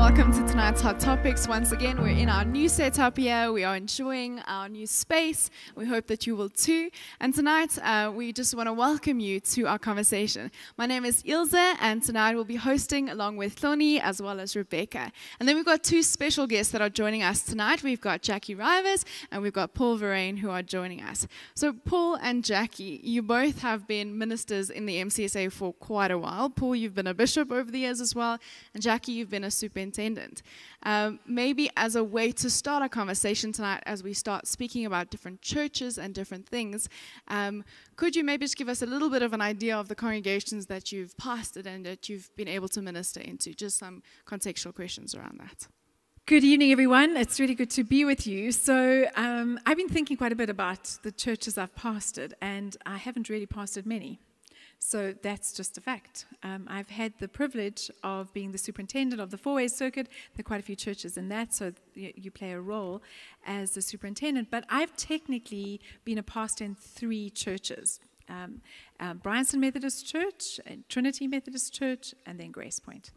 welcome to tonight's Hot Topics. Once again, we're in our new setup here. We are enjoying our new space. We hope that you will too. And tonight, we just want to welcome you to our conversation. My name is Ilse, and tonight we'll be hosting along with Hloni as well as Rebekah. And then we've got two special guests that are joining us tonight. We've got Jackie Rivas and we've got Paul Verrain who are joining us. So Paul and Jackie, you both have been ministers in the MCSA for quite a while. Paul, you've been a bishop over the years as well, and Jackie, you've been a superintendent. Maybe as a way to start our conversation tonight, as we start speaking about different churches and different things, could you maybe just give us a little bit of an idea of the congregations that you've pastored and that you've been able to minister into? Just some contextual questions around that. Good evening, everyone. It's really good to be with you. So I've been thinking quite a bit about the churches I've pastored, and I haven't really pastored many. So that's just a fact. I've had the privilege of being the superintendent of the four-way circuit. There are quite a few churches in that, so you play a role as the superintendent. But I've technically been a pastor in 3 churches. Bryanston Methodist Church, Trinity Methodist Church, and then Grace Point.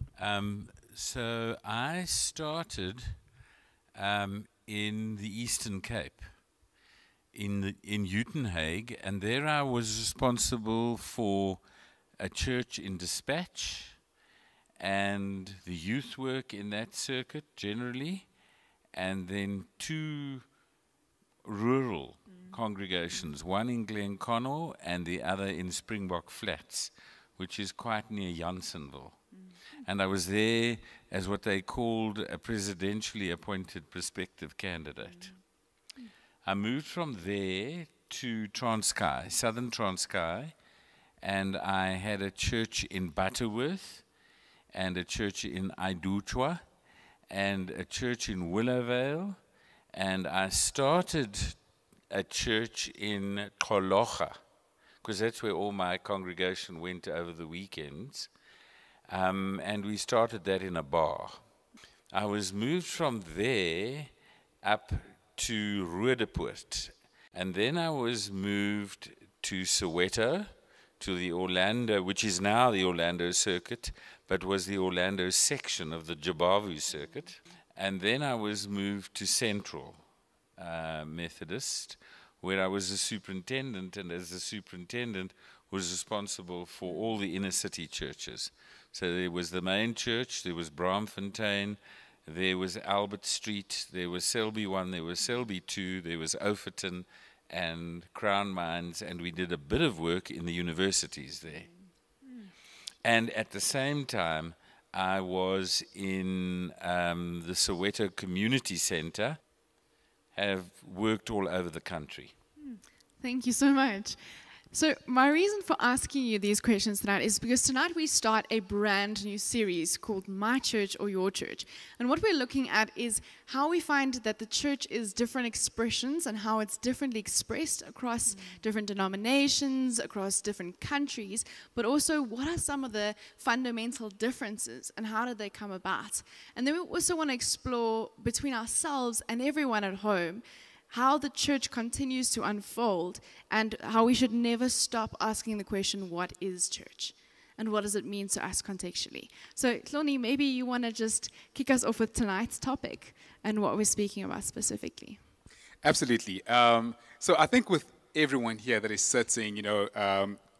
So I started in the Eastern Cape, in Uitenhage, and there I was responsible for a church in Dispatch and the youth work in that circuit generally, and then 2 rural congregations, one in Glenconnell and the other in Springbok Flats, which is quite near Janssenville. And I was there as what they called a presidentially appointed prospective candidate. I moved from there to Transkei, southern Transkei, and I had a church in Butterworth, and a church in Idutwa, and a church in Willowvale, and I started a church in Xologa, because that's where all my congregation went over the weekends, and we started that in a bar. I was moved from there up to Roodepoort, and then I was moved to Soweto, to the Orlando, which is now the Orlando circuit, but was the Orlando section of the Jabavu circuit, and then I was moved to Central Methodist, where I was a superintendent, and as the superintendent was responsible for all the inner city churches. So there was the main church, there was Braamfontein, there was Albert Street, there was Selby 1, there was Selby 2, there was Overton and Crown Mines, and we did a bit of work in the universities there. And at the same time, I was in the Soweto Community Center, have worked all over the country. Thank you so much. So my reason for asking you these questions tonight is because tonight we start a brand new series called My Church or Your Church. And what we're looking at is how we find that the church is different expressions and how it's differently expressed across different denominations, across different countries, but also what are some of the fundamental differences and how did they come about? And then we also want to explore between ourselves and everyone at home how the church continues to unfold and how we should never stop asking the question, what is church? And what does it mean to us contextually? So, Hloni, maybe you want to just kick us off with tonight's topic and what we're speaking about specifically. Absolutely. So I think with everyone here that is sitting,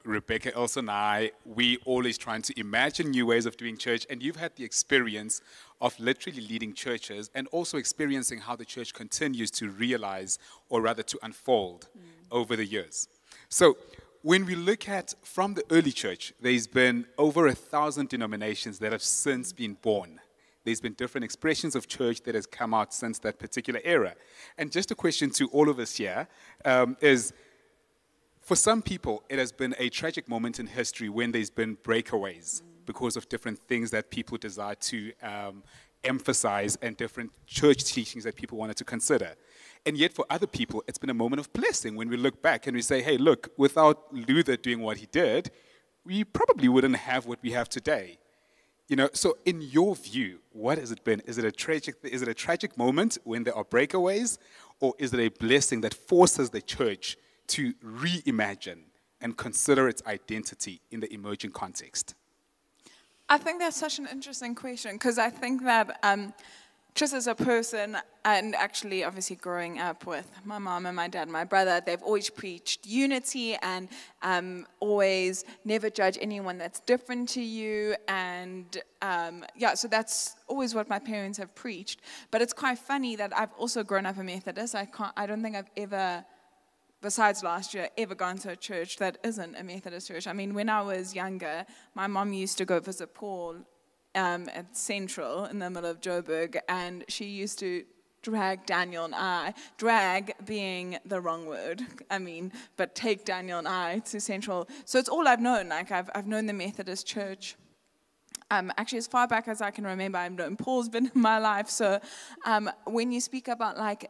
Rebekah, Ilse, and I, we always trying to imagine new ways of doing church, and you've had the experience of literally leading churches and also experiencing how the church continues to realize, or rather to unfold over the years. So when we look at from the early church, there's been over 1,000 denominations that have since been born. There's been different expressions of church that has come out since that particular era. And just a question to all of us here is, for some people, it has been a tragic moment in history when there's been breakaways because of different things that people desire to emphasize and different church teachings that people wanted to consider. And yet for other people, it's been a moment of blessing when we look back and we say, hey, look, without Luther doing what he did, we probably wouldn't have what we have today. So in your view, what has it been? Is it a tragic moment when there are breakaways, or is it a blessing that forces the church to reimagine and consider its identity in the emerging context? I think that's such an interesting question, because I think that just as a person, and actually obviously growing up with my mom and my dad and my brother, they've always preached unity and always never judge anyone that's different to you. And so that's always what my parents have preached. But it's quite funny that I've also grown up a Methodist. I don't think I've ever, besides last year, ever gone to a church that isn't a Methodist church. I mean, when I was younger, my mom used to go visit Paul at Central in the middle of Joburg, and she used to drag Daniel and I, drag being the wrong word, but take Daniel and I to Central. So it's all I've known. Like, I've known the Methodist church. Actually, as far back as I can remember, I've known Paul's been in my life. So when you speak about like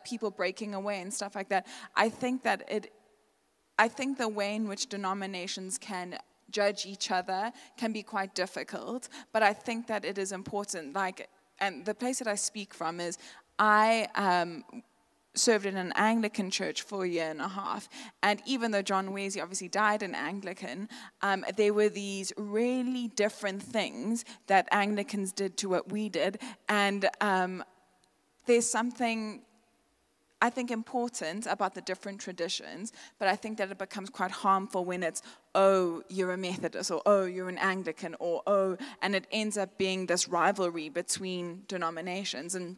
people breaking away and stuff like that, I think the way in which denominations can judge each other can be quite difficult, but I think that it is important. And the place that I speak from is I served in an Anglican church for a year and a half, and even though John Wesley obviously died in Anglican, there were these really different things that Anglicans did to what we did, and there's something I think important about the different traditions, but I think that it becomes quite harmful when it's, oh, you're a Methodist, or oh, you're an Anglican, or oh, and it ends up being this rivalry between denominations. And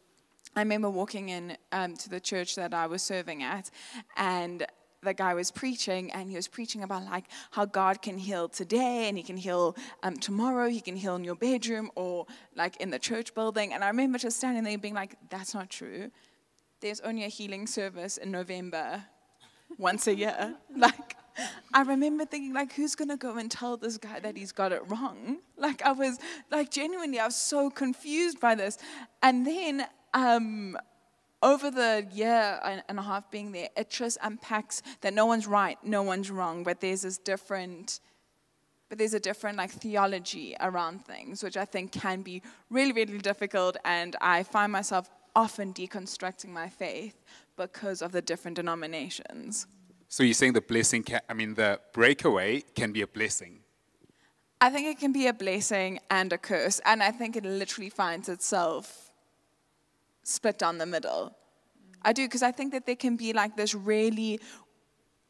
I remember walking in to the church that I was serving at, and the guy was preaching, and he was preaching about like how God can heal today, and he can heal tomorrow, he can heal in your bedroom, or like in the church building. And I remember just standing there being like, that's not true. There's only a healing service in November once a year. Like, I remember thinking, like, who's going to go and tell this guy that he's got it wrong? Like, I was, like, genuinely, I was so confused by this. And then over the year and a half being there, it just unpacks that no one's right, no one's wrong, but there's a different like theology around things, which I think can be really, really difficult. And I find myself often deconstructing my faith because of the different denominations. So you're saying the breakaway can be a blessing? I think it can be a blessing and a curse, and I think it literally finds itself split down the middle. I do, because I think that there can be like this really,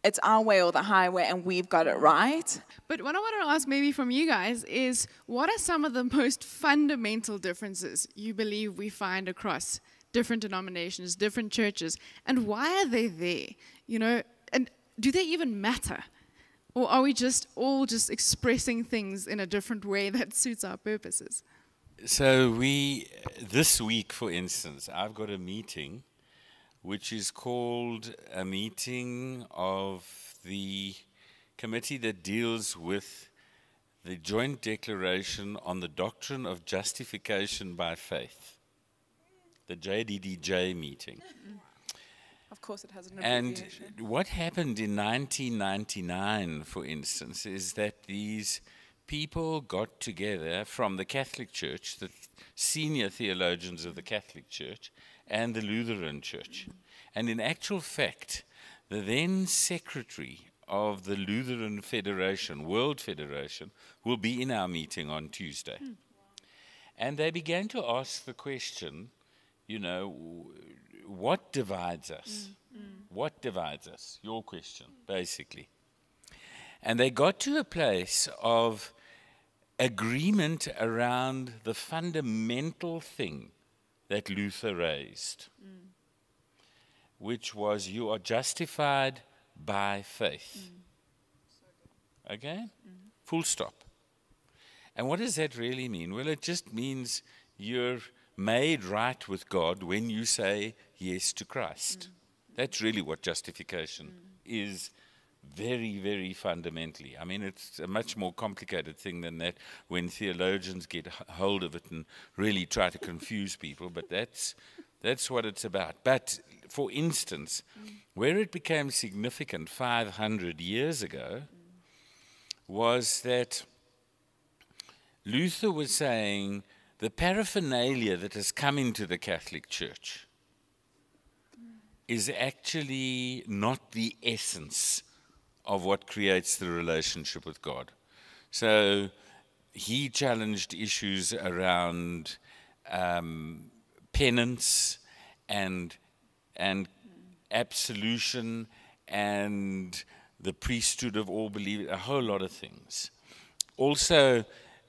it's our way or the highway, and we've got it right. But what I want to ask maybe from you guys is, what are some of the most fundamental differences you believe we find across different denominations, different churches, and why are they there? You know, and do they even matter? Or are we just all just expressing things in a different way that suits our purposes? So this week, for instance, I've got a meeting which is called a meeting of the committee that deals with the Joint Declaration on the Doctrine of Justification by Faith, the JDDJ meeting. Of course it has an abbreviation. And what happened in 1999, for instance, is that these people got together from the Catholic Church, the senior theologians of the Catholic Church, and the Lutheran Church. And in actual fact, the then secretary of the Lutheran Federation, World Federation, will be in our meeting on Tuesday. And they began to ask the question, you know, what divides us? What divides us? Your question, basically. And they got to a place of agreement around the fundamental thing that Luther raised, which was you are justified by faith. Okay? Full stop. And what does that really mean? Well, it just means you're made right with God when you say yes to Christ. That's really what justification is, very, very fundamentally. I mean, it's a much more complicated thing than that when theologians get hold of it and really try to confuse people, but that's what it's about. But, for instance, where it became significant 500 years ago was that Luther was saying the paraphernalia that has come into the Catholic Church is actually not the essence of what creates the relationship with God. So he challenged issues around penance and absolution and the priesthood of all believers, a whole lot of things. Also,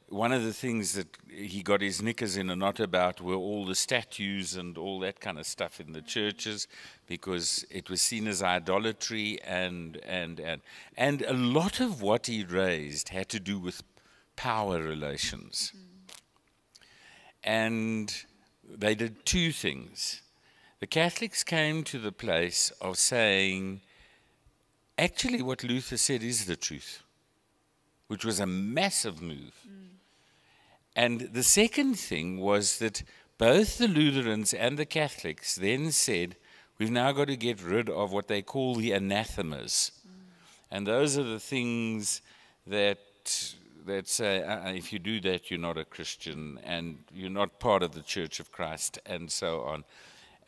one of the things that he got his knickers in a knot about were all the statues and all that kind of stuff in the churches, because it was seen as idolatry, and a lot of what he raised had to do with power relations. And they did two things. The Catholics came to the place of saying, actually what Luther said is the truth, which was a massive move. And the second thing was that both the Lutherans and the Catholics then said, we've now got to get rid of what they call the anathemas. And those are the things that say, if you do that, you're not a Christian, and you're not part of the Church of Christ, and so on.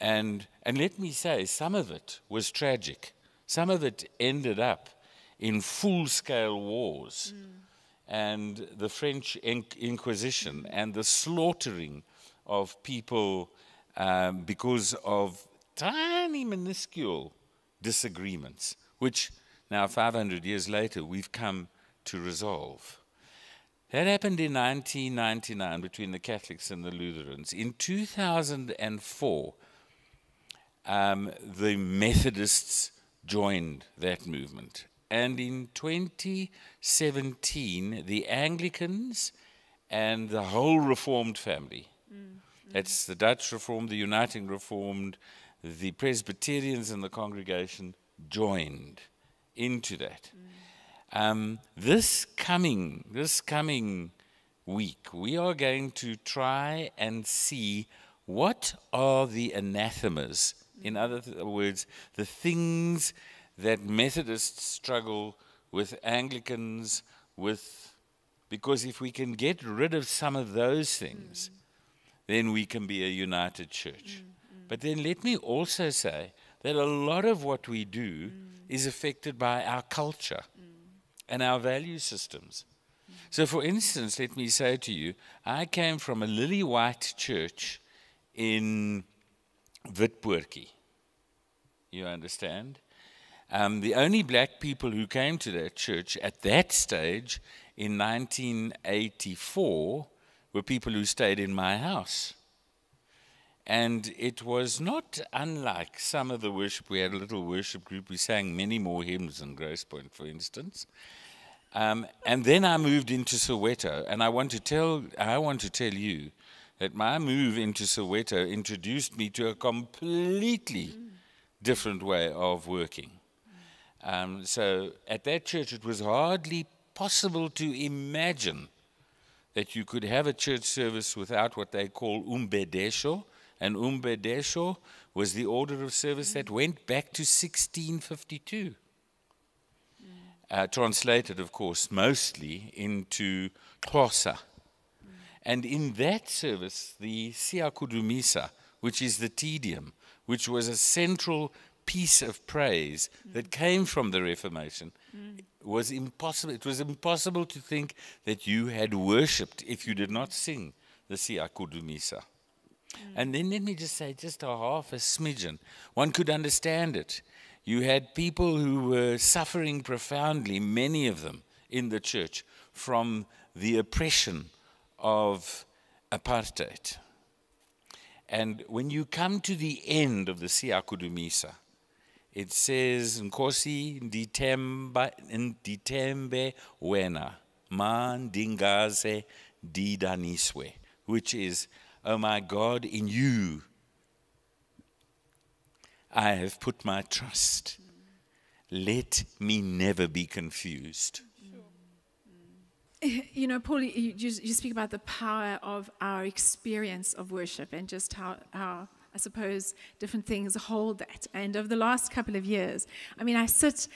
And let me say, some of it was tragic. Some of it ended up in full-scale wars. And the French Inquisition and the slaughtering of people because of tiny, minuscule disagreements, which now 500 years later we've come to resolve. That happened in 1999 between the Catholics and the Lutherans. In 2004, the Methodists joined that movement. And in 2017, the Anglicans and the whole Reformed family, that's the Dutch Reformed, the Uniting Reformed, the Presbyterians and the congregation joined into that. This coming week, we are going to try and see what are the anathemas, in other words, the things that Methodists struggle with, Anglicans with, because if we can get rid of some of those things, then we can be a united church. But then let me also say that a lot of what we do is affected by our culture and our value systems. So for instance, let me say to you, I came from a lily white church in Witpoortjie. You understand? The only black people who came to that church at that stage in 1984 were people who stayed in my house. And it was not unlike some of the worship. We had a little worship group. We sang many more hymns than Grace Point, for instance. And then I moved into Soweto. And I want to tell you that my move into Soweto introduced me to a completely different way of working. So at that church, it was hardly possible to imagine that you could have a church service without what they call umbedesho. And umbedesho was the order of service that went back to 1652. Translated, of course, mostly into Xhosa. And in that service, the siyakhudumisa, which is the tedium, which was a central piece of praise that came from the Reformation, was impossible. It was impossible to think that you had worshipped if you did not sing the siyakhudumisa. And then let me just say, just a half a smidgen. One could understand it. You had people who were suffering profoundly, many of them in the church, from the oppression of apartheid. And when you come to the end of the siyakhudumisa, it says, Nkosi nditembe wena, ma ndingaze didaniswe, which is, oh my God, in you I have put my trust. Let me never be confused. You know, Paul, you speak about the power of our experience of worship and just how I suppose different things hold that. And over the last couple of years, I mean, I sit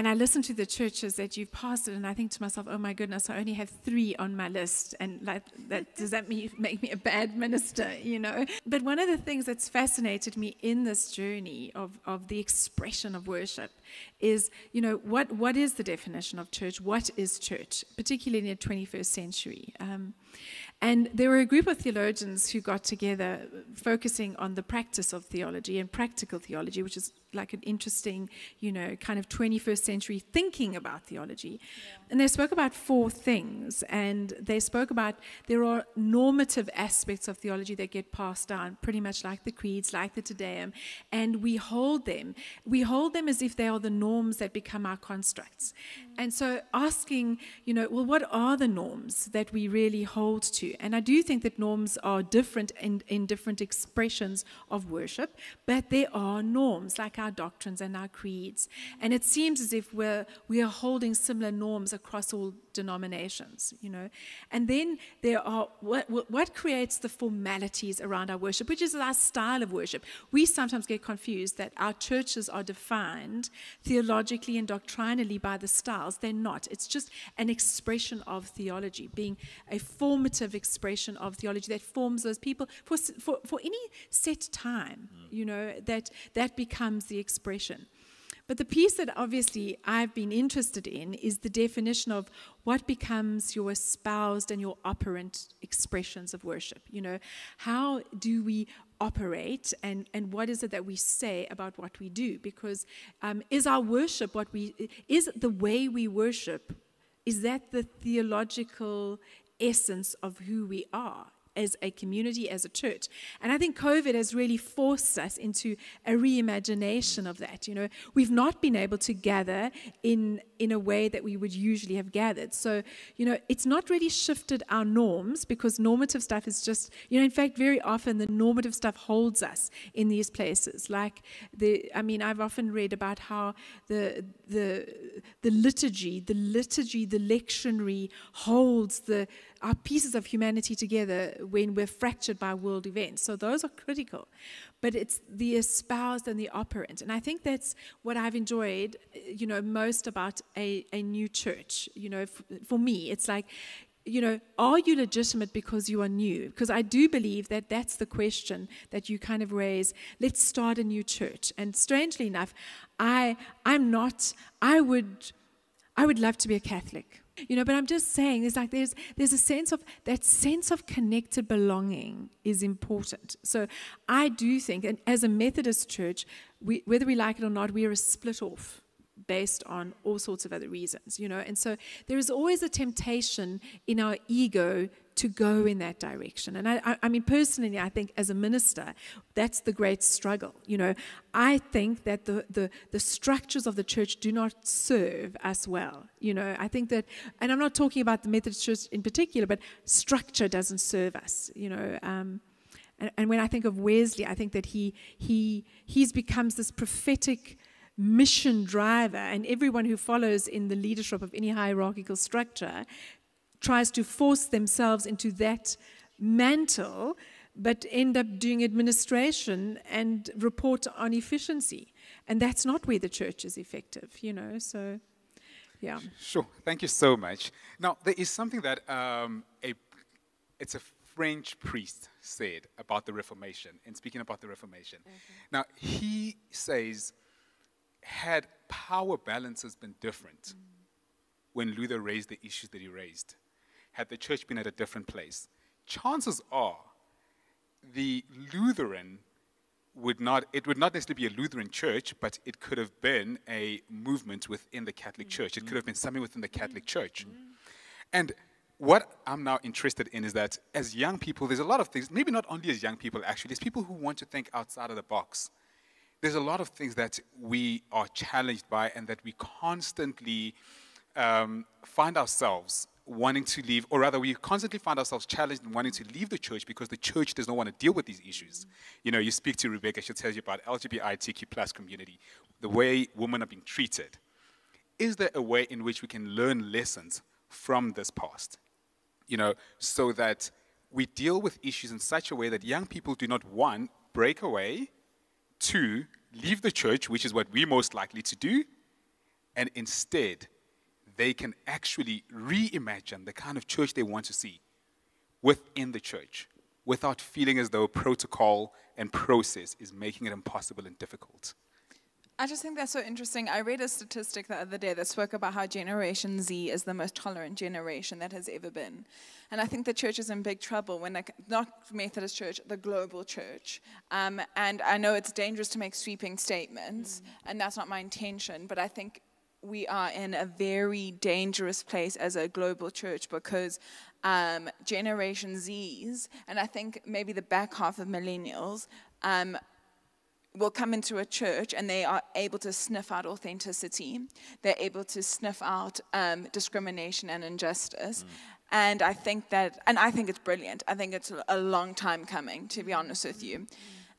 I listen to the churches that you've pastored, and I think to myself, oh my goodness, I only have 3 on my list, and like that, does that make me a bad minister, you know? But one of the things that's fascinated me in this journey of the expression of worship is, you know, what is the definition of church? What is church, particularly in the 21st century? And there were a group of theologians who got together focusing on the practice of theology and practical theology, which is like an interesting, you know, kind of 21st century thinking about theology. Yeah. And they spoke about 4 things. And they spoke about there are normative aspects of theology that get passed down, pretty much like the creeds, like the Te Deum, and we hold them. We hold them as if they are the norms that become our constructs. And so asking, you know, well, what are the norms that we really hold to? And I do think that norms are different in different expressions of worship, but there are norms, like our doctrines and our creeds. And it seems as if we are holding similar norms across all denominations, you know. And then there are what creates the formalities around our worship, which is our style of worship. We sometimes get confused that our churches are defined theologically and doctrinally by the styles. They're not. It's just an expression of theology, being a formative expression of theology that forms those people for any set time, you know, that becomes the expression. But the piece that obviously I've been interested in is the definition of what becomes your espoused and your operant expressions of worship. You know, how do we operate, and what is it that we say about what we do? Because is our worship is the way we worship, is that the theological essence of who we are as a community, as a church? And I think COVID has really forced us into a reimagination of that. You know, we've not been able to gather in a way that we would usually have gathered. So, you know, it's not really shifted our norms, because normative stuff is just, you know, in fact, very often the normative stuff holds us in these places. Like I've often read about how the liturgy, the lectionary holds our pieces of humanity together when we're fractured by world events. So those are critical. But it's the espoused and the operant. And I think that's what I've enjoyed, you know, most about a new church. You know, for me, it's like, you know, are you legitimate because you are new? Because I do believe that that's the question that you kind of raise. Let's start a new church. And strangely enough, I would love to be a Catholic. You know, but I'm just saying, there's a sense of connected belonging is important. So I do think, and as a Methodist church, whether we like it or not, we are a split off based on all sorts of other reasons, you know. And so there is always a temptation in our ego to go in that direction. And I mean, personally, I think as a minister, that's the great struggle. You know, I think that the structures of the church do not serve us well. You know, I think that, and I'm not talking about the Methodist Church in particular, but structure doesn't serve us, you know. And when I think of Wesley, I think that he's becomes this prophetic mission driver, and everyone who follows in the leadership of any hierarchical structure tries to force themselves into that mantle, but end up doing administration and report on efficiency. And that's not where the church is effective, you know, so, yeah. Sure, thank you so much. Now, there is something that it's a French priest said about the Reformation, and speaking about the Reformation. Now, he says, had power balances been different when Luther raised the issues that he raised, had the church been at a different place, chances are the Lutheran would not necessarily be a Lutheran church, but it could have been a movement within the Catholic Church. It could have been something within the Catholic Church. And what I'm now interested in is that as young people, there's a lot of things, maybe not only as young people actually, as people who want to think outside of the box. There's a lot of things that we are challenged by, and that we constantly find ourselves wanting to leave, or rather we constantly find ourselves challenged and wanting to leave the church because the church does not want to deal with these issues. You know, you speak to Rebekah, she'll tell you about LGBTQ plus community, the way women are being treated. Is there a way in which we can learn lessons from this past? You know, so that we deal with issues in such a way that young people do not, one, break away, two, leave the church, which is what we're most likely to do, and instead they can actually reimagine the kind of church they want to see within the church without feeling as though protocol and process is making it impossible and difficult. I just think that's so interesting. I read a statistic the other day that spoke about how Generation Z is the most tolerant generation that has ever been. And I think the church is in big trouble when, not Methodist Church, the global church. And I know it's dangerous to make sweeping statements, and that's not my intention, but I think we are in a very dangerous place as a global church because Generation Zs, and I think maybe the back half of millennials, will come into a church and they are able to sniff out authenticity. They're able to sniff out discrimination and injustice. And I think it's brilliant. I think it's a long time coming, to be honest with you.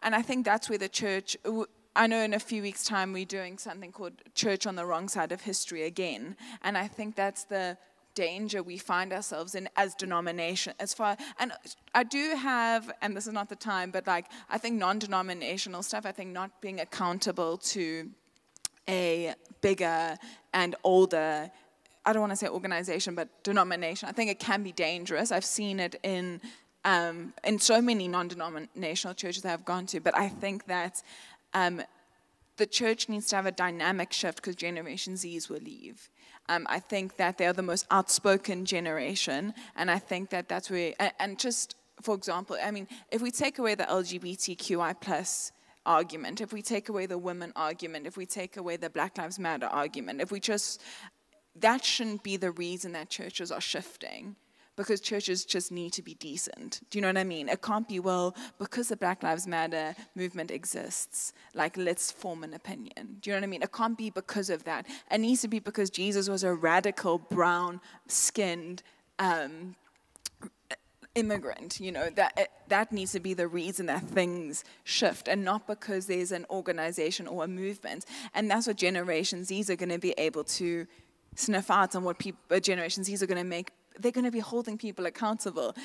And I think that's where the church, I know in a few weeks' time we're doing something called Church on the Wrong Side of History again. And I think that's the danger we find ourselves in as denomination. And I do have, and this is not the time, but I think non-denominational stuff, I think not being accountable to a bigger and older, I don't want to say organization, but denomination, I think it can be dangerous. I've seen it in so many non-denominational churches that I've gone to, but I think that the church needs to have a dynamic shift because Generation Zs will leave. I think that they are the most outspoken generation, and I think that that's where, and just for example, I mean, if we take away the LGBTQI plus argument, if we take away the women argument, if we take away the Black Lives Matter argument, that shouldn't be the reason that churches are shifting. Because churches just need to be decent. Do you know what I mean? It can't be, well, because the Black Lives Matter movement exists, let's form an opinion. Do you know what I mean? It can't be because of that. It needs to be because Jesus was a radical, brown-skinned immigrant. You know, that needs to be the reason that things shift, and not because there's an organization or a movement. And that's what Generation Zs are going to be able to sniff out, and what Generation Zs are going to make. They're going to be holding people accountable,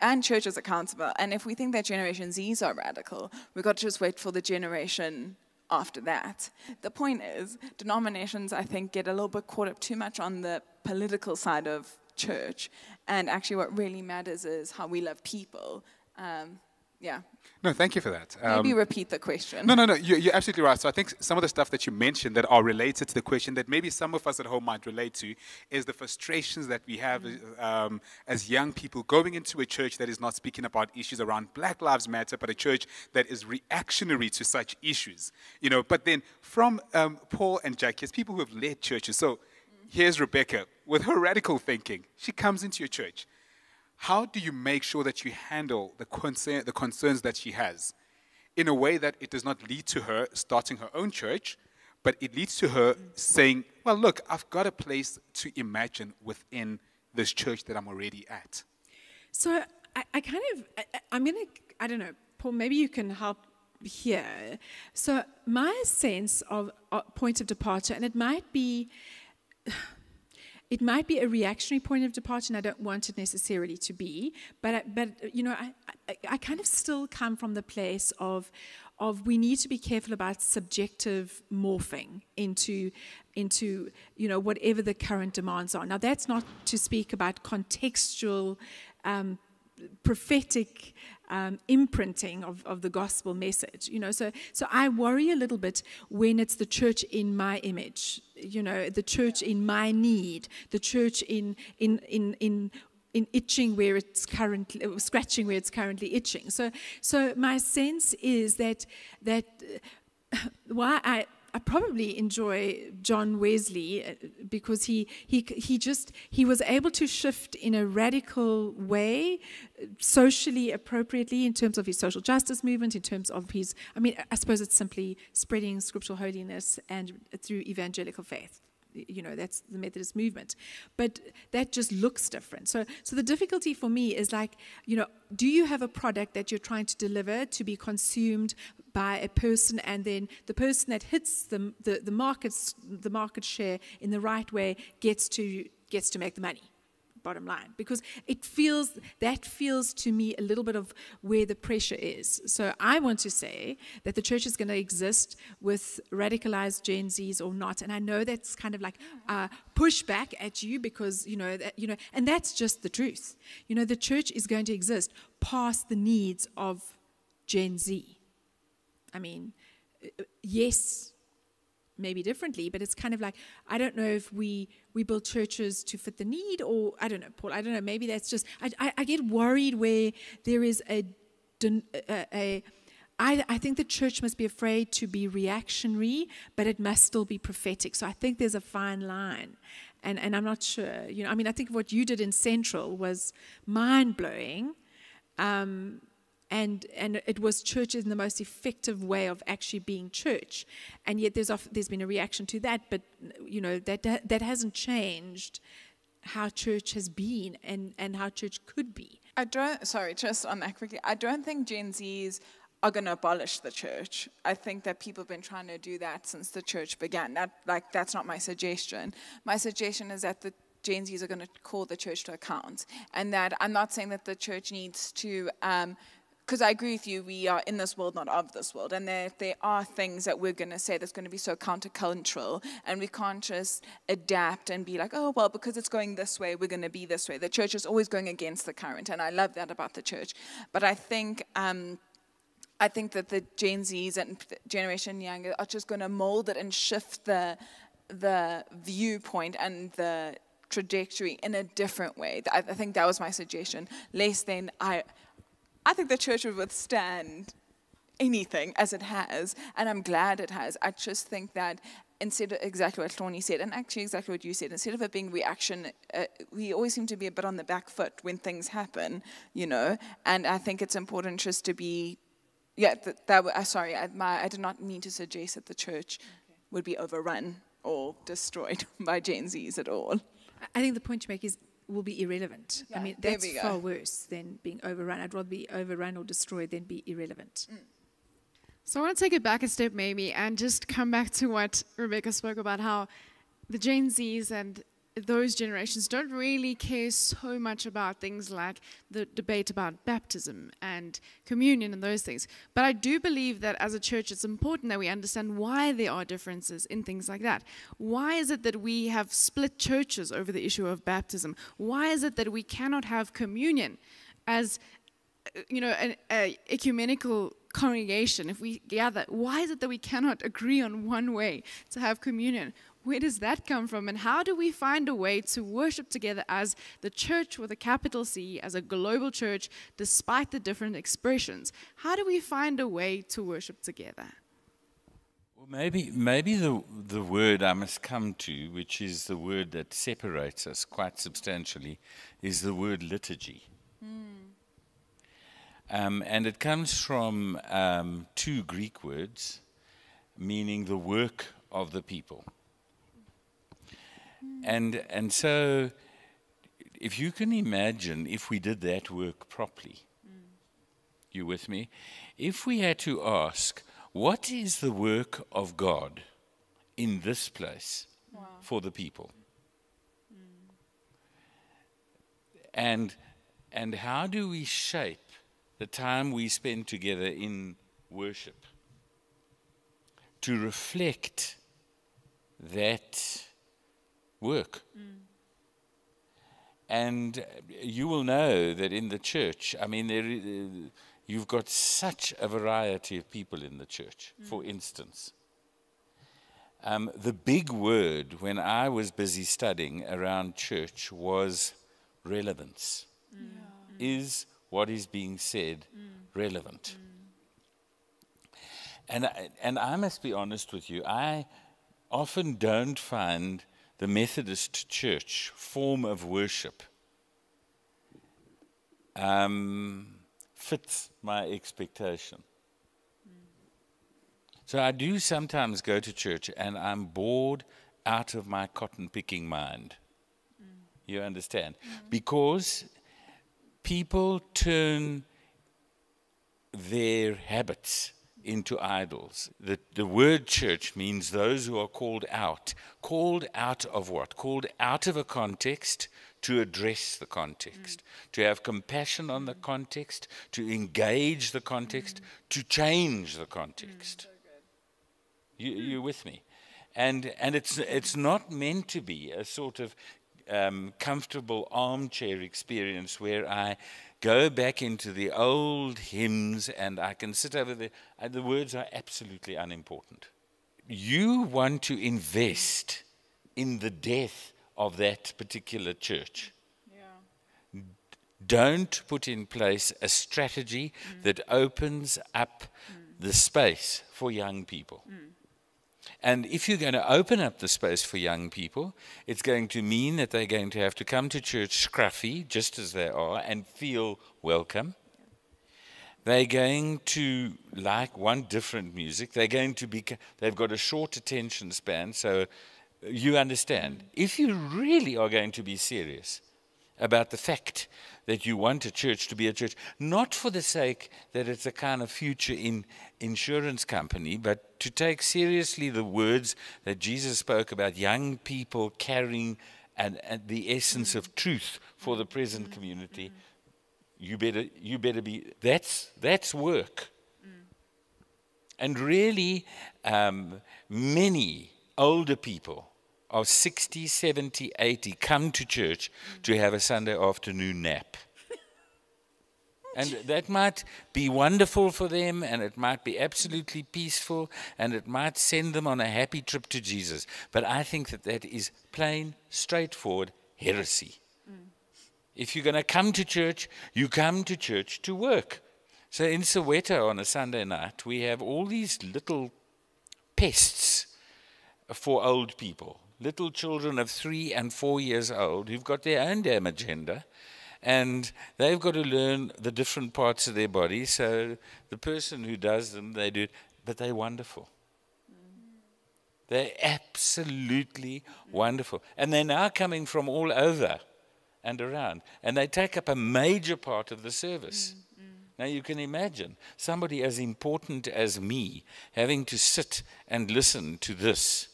and churches accountable. And if we think that Generation Zs are radical, we've got to just wait for the generation after that. The point is, denominations, I think, get a little bit caught up too much on the political side of church, and actually what really matters is how we love people. Yeah. No, thank you for that. Maybe repeat the question. No, you're absolutely right. So I think some of the stuff that you mentioned that are related to the question that maybe some of us at home might relate to is the frustrations that we have as young people going into a church that is not speaking about issues around Black Lives Matter, but a church that is reactionary to such issues. You know, but then from Paul and Jackie, as people who have led churches, so here's Rebekah with her radical thinking. She comes into your church. How do you make sure that you handle the concerns that she has in a way that it does not lead to her starting her own church, but it leads to her saying, well, look, I've got a place to imagine within this church that I'm already at? So I don't know, Paul, maybe you can help here. So my sense of point of departure, and it might be a reactionary point of departure, and I don't want it necessarily to be, but you know, I kind of still come from the place of we need to be careful about subjective morphing into you know, whatever the current demands are. Now, that's not to speak about contextual prophetic imprinting of the gospel message, you know. So I worry a little bit when it's the church in my image, you know, the church in my need, the church in itching where it's currently, scratching where it's currently itching. So my sense is that why I probably enjoy John Wesley because he was able to shift in a radical way, socially appropriately, in terms of his social justice movement, in terms of his, I suppose it's simply spreading scriptural holiness and through evangelical faith. You know, that's the Methodist movement. But that just looks different. So the difficulty for me is you know, do you have a product that you're trying to deliver to be consumed by a person, and then the person that hits the market share in the right way gets to make the money? bottom line, because that feels to me a little bit of where the pressure is. So I want to say that the church is going to exist with radicalized Gen Zs or not, and I know that's kind of like pushback at you because and that's just the truth. The church is going to exist past the needs of Gen Z. I mean, yes, maybe differently, but it's kind of like, I don't know if we build churches to fit the need, or I don't know, Paul, I don't know, maybe that's just, I get worried where there is I think the church must be afraid to be reactionary, but it must still be prophetic. So I think there's a fine line. And I'm not sure, I think what you did in Central was mind-blowing. And it was church in the most effective way of actually being church. And yet there's been a reaction to that, but, that hasn't changed how church has been and how church could be. Just on that quickly, I don't think Gen Zs are going to abolish the church. I think that people have been trying to do that since the church began. That's not my suggestion. My suggestion is that the Gen Zs are going to call the church to account. And that I'm not saying that the church needs to... because I agree with you, we are in this world, not of this world. And there are things that we're going to say that's going to be so countercultural. And we can't just adapt and be like, oh, well, because it's going this way, we're going to be this way. The church is always going against the current. And I love that about the church. But I think that the Gen Zs and Generation Younger are just going to mold it and shift the viewpoint and the trajectory in a different way. I think that was my suggestion. Less than I think the church would withstand anything as it has, and I'm glad it has. I just think that instead of exactly what Hloni said, and actually exactly what you said, instead of it being reaction, we always seem to be a bit on the back foot when things happen, and I think it's important just to be, I did not mean to suggest that the church would be overrun or destroyed by Gen Zs at all. I think the point you make will be irrelevant. Yeah, I mean, that's far worse than being overrun. I'd rather be overrun or destroyed than be irrelevant. So I want to take it back a step maybe and just come back to what Rebekah spoke about, how the Gen Zs and those generations don't really care so much about things like the debate about baptism and communion and those things. But I do believe that as a church, it's important that we understand why there are differences in things like that. Why is it that we have split churches over the issue of baptism? Why is it that we cannot have communion as, an ecumenical congregation? If we gather, why is it that we cannot agree on one way to have communion? Where does that come from? And how do we find a way to worship together as the church with a capital C, as a global church, despite the different expressions? How do we find a way to worship together? Well, maybe the word I must come to, which is the word that separates us quite substantially, is the word liturgy. And it comes from two Greek words, meaning the work of the people. And so, if you can imagine, if we did that work properly, you with me? If we had to ask, what is the work of God in this place for the people? And how do we shape the time we spend together in worship to reflect that work? And you will know that in the church, I mean, you've got such a variety of people in the church. For instance, the big word when I was busy studying around church was relevance. Is what is being said relevant? And I must be honest with you, I often don't find the Methodist Church form of worship fits my expectation. So I do sometimes go to church and I'm bored out of my cotton-picking mind. You understand? Because people turn their habits into idols. The word church means those who are called out. Called out of what? Called out of a context to address the context, to have compassion on the context, to engage the context, to change the context. You with me? And it's not meant to be a sort of comfortable armchair experience where I go back into the old hymns and I can sit over there. The words are absolutely unimportant. You want to invest in the death of that particular church. Yeah. Don't put in place a strategy that opens up the space for young people. And if you're going to open up the space for young people, it's going to mean that they're going to have to come to church scruffy, just as they are, and feel welcome. They're going to want different music. They've got a short attention span, so you understand. If you really are going to be serious about the fact that you want a church to be a church, not for the sake that it's a kind of future insurance company, but to take seriously the words that Jesus spoke about young people carrying and the essence of truth for the present community, you better be, that's work. And really, many older people of 60, 70, 80 come to church to have a Sunday afternoon nap. And that might be wonderful for them, and it might be absolutely peaceful, and it might send them on a happy trip to Jesus. But I think that is plain, straightforward heresy. If you're going to come to church, you come to church to work. So in Soweto on a Sunday night, we have all these little pests for old people. Little children of 3 and 4 years old who've got their own damn agenda, and they've got to learn the different parts of their body. So the person who does them, they do it, but they're wonderful. They're absolutely wonderful. And they're now coming from all over and around, and they take up a major part of the service. Now you can imagine somebody as important as me having to sit and listen to this,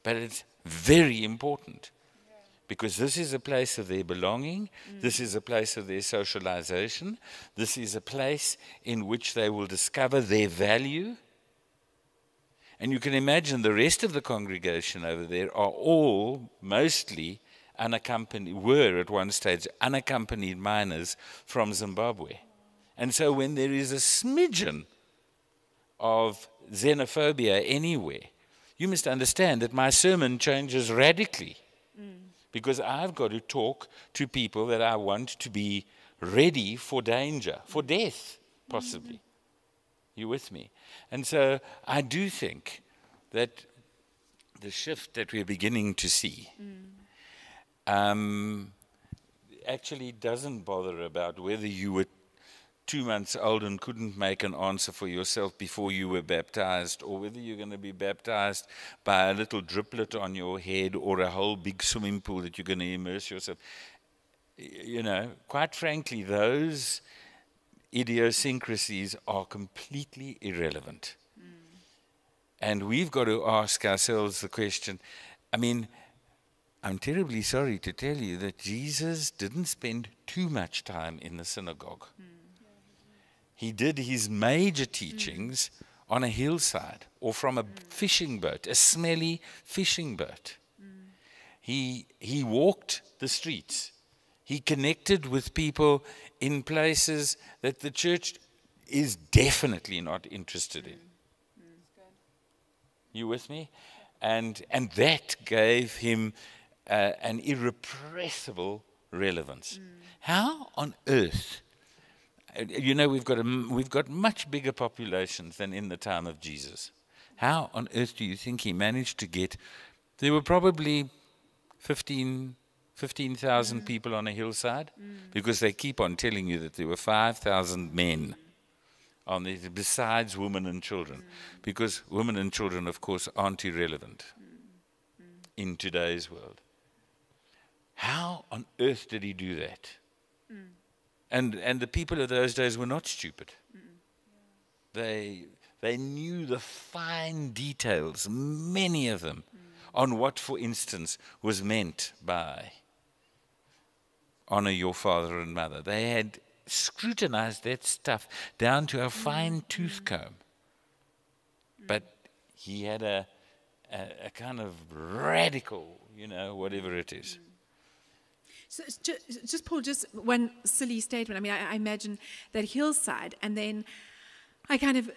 but it's very important, because this is a place of their belonging, this is a place of their socialization, this is a place in which they will discover their value. And you can imagine the rest of the congregation over there are all mostly were at one stage unaccompanied minors from Zimbabwe. And so when there is a smidgen of xenophobia anywhere, you must understand that my sermon changes radically, because I've got to talk to people that I want to be ready for danger, for death, possibly. You with me? And so I do think that the shift that we're beginning to see actually doesn't bother about whether you were 2 months old and couldn't make an answer for yourself before you were baptized, or whether you're going to be baptized by a little driplet on your head or a whole big swimming pool that you're going to immerse yourself. You know, quite frankly, those idiosyncrasies are completely irrelevant. And we've got to ask ourselves the question, I mean, I'm terribly sorry to tell you that Jesus didn't spend too much time in the synagogue. He did his major teachings on a hillside or from a fishing boat, a smelly fishing boat. He walked the streets. He connected with people in places that the church is definitely not interested in. You with me? And that gave him an irrepressible relevance. How on earth? You know, we've got much bigger populations than in the time of Jesus. How on earth do you think he managed to get? There were probably 15,000 people on a hillside, because they keep on telling you that there were 5,000 men on there, besides women and children, because women and children, of course, aren't irrelevant in today's world. How on earth did he do that? And the people of those days were not stupid. They They knew the fine details, many of them, on what, for instance, was meant by honor your father and mother. They had scrutinized that stuff down to a fine tooth comb. But he had a kind of radical, whatever it is. So just Paul, just one silly statement. I mean, I imagine that hillside, and then I kind of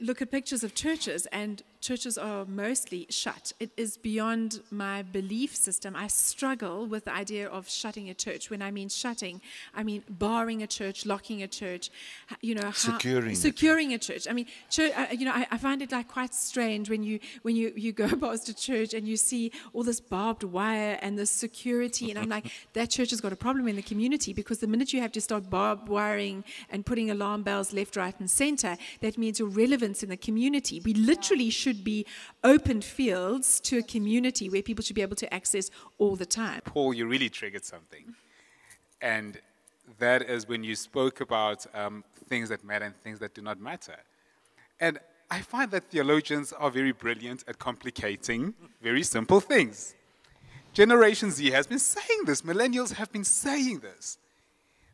look at pictures of churches, and churches are mostly shut. It is beyond my belief system. I struggle with the idea of shutting a church. When I mean shutting, I mean barring a church, locking a church, securing a church. I mean, I find it like quite strange when you go past a church and you see all this barbed wire and this security, and I'm like, that church has got a problem in the community, because the minute you have to start barbed wiring and putting alarm bells left, right, and center, that means your relevance in the community. We literally should be open fields to a community where people should be able to access all the time. Paul, you really triggered something. And that is when you spoke about things that matter and things that do not matter. And I find that theologians are very brilliant at complicating very simple things. Generation Z has been saying this. Millennials have been saying this.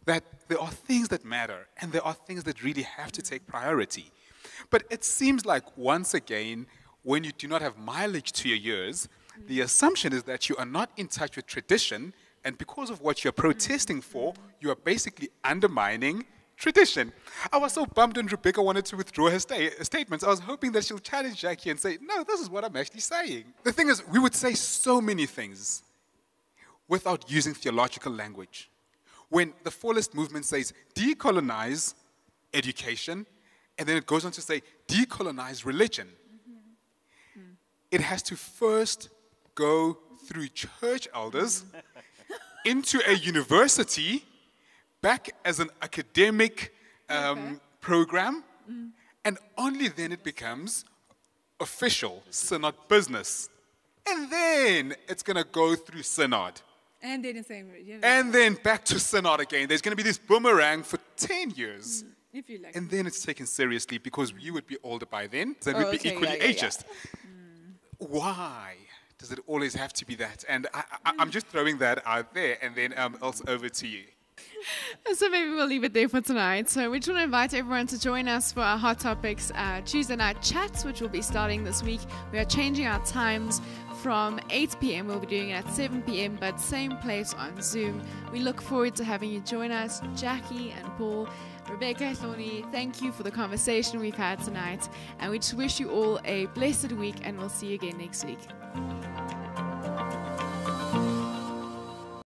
That there are things that matter and there are things that really have to take priority. But it seems like, once again, when you do not have mileage to your years, the assumption is that you are not in touch with tradition, and because of what you're protesting for, you are basically undermining tradition. I was so bummed when Rebekah wanted to withdraw her statements. I was hoping that she'll challenge Jackie and say, no, this is what I'm actually saying. The thing is, we would say so many things without using theological language. When the Fallist movement says, decolonize education, and then it goes on to say, decolonize religion. It has to first go through church elders into a university, back as an academic program, and only then it becomes official synod business. And then it's going to go through synod. And then it's saying, and then back to synod again. There's going to be this boomerang for 10 years. If you like. And then it's taken seriously, because you would be older by then, and we'd be equally ageist. Why does it always have to be that? And I'm just throwing that out there, and then Ilse, over to you. So maybe we'll leave it there for tonight. So we just want to invite everyone to join us for our Hot Topics Tuesday night chats, which will be starting this week. We are changing our times from 8 p.m. We'll be doing it at 7 p.m., but same place on Zoom. We look forward to having you join us. Jackie and Paul, Rebekah, Hloni, thank you for the conversation we've had tonight. And we just wish you all a blessed week, and we'll see you again next week.